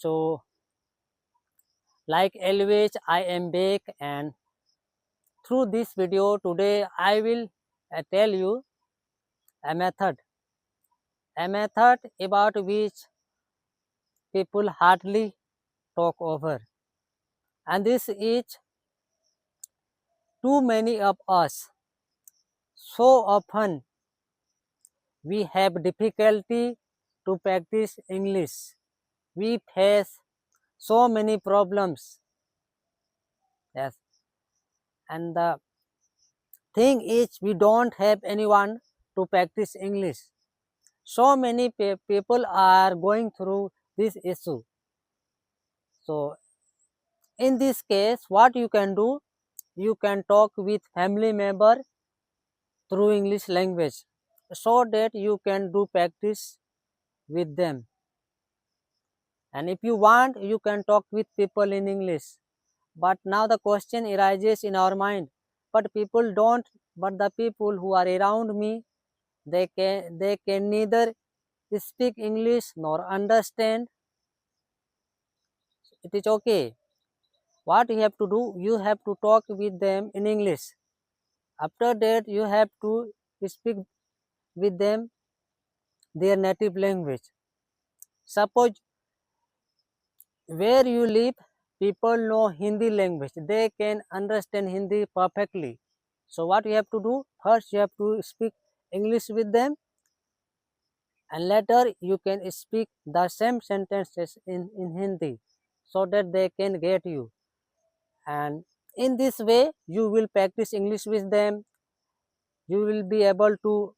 So like always, I am back, and through this video today I will tell you a method about which people hardly talk over, and this is too many of us. So often we have difficulty to practice English. We face so many problems. Yes, and the thing is, we don't have anyone to practice English. So many people are going through this issue. So in this case, what you can do, you can talk with family member through English language, so that you can do practice with them. And if you want, you can talk with people in English. But now the question arises in our mind, but people don't, but the people who are around me, they can neither speak English nor understand. It is okay. What you have to do, you have to talk with them in English. After that, you have to speak with them their native language. Suppose where you live, people know Hindi language. They can understand Hindi perfectly. So what you have to do, first you have to speak English with them, and later you can speak the same sentences in Hindi, so that they can get you. And in this way, you will practice English with them. You will be able to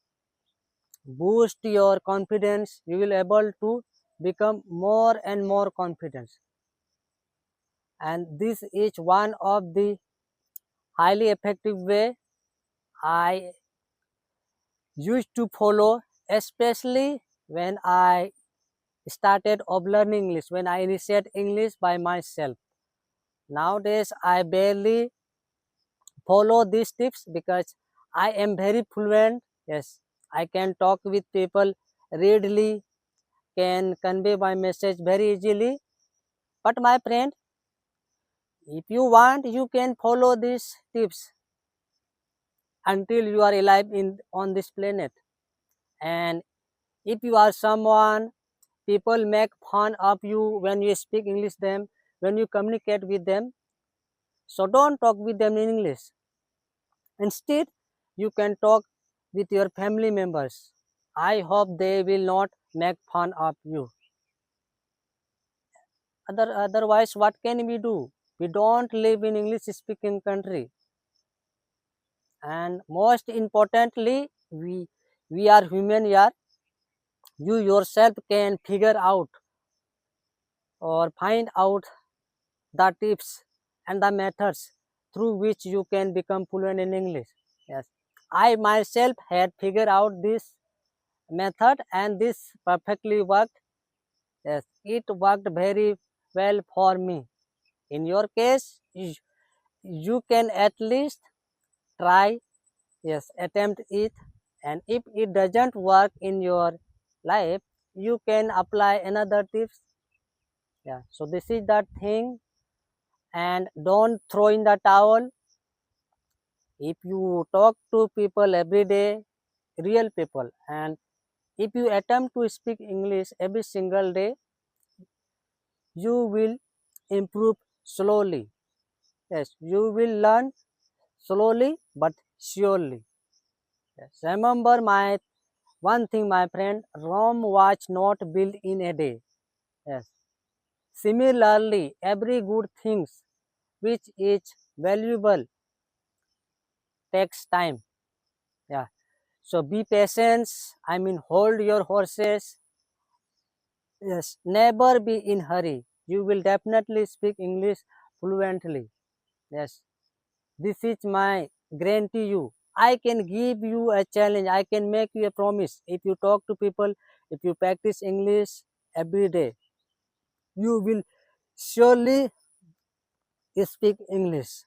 boost your confidence. You will able to become more and more confident. And this is one of the highly effective way I used to follow, especially when I started of learning English, when I initiate English by myself. Nowadays, I barely follow these tips because I am very fluent. Yes, I can talk with people readily, can convey my message very easily. But my friend, if you want, you can follow these tips until you are alive on this planet. And if you are someone, people make fun of you when you speak English them, when you communicate with them. So don't talk with them in English. Instead, you can talk with your family members. I hope they will not make fun of you. Otherwise, what can we do? We don't live in English speaking country. And most importantly, we are human here. You yourself can figure out or find out the tips and the methods through which you can become fluent in English. Yes, I myself had figured out this method, and this perfectly worked. Yes, it worked very well for me. In your case, you can at least try. Yes, attempt it, and if it doesn't work in your life, you can apply another tips. Yeah, so this is the thing. And don't throw in the towel. If you talk to people every day, real people, and if you attempt to speak English every single day, you will improve slowly. Yes, you will learn slowly but surely. Yes, remember my one thing, my friend, Rome was not built in a day. Yes, similarly, every good things which is valuable takes time. Yeah, so be patient. I mean, hold your horses. Yes, never be in hurry. You will definitely speak English fluently. Yes, this is my guarantee you. I can give you a challenge. I can make you a promise. If you talk to people, if you practice English every day, you will surely speak English.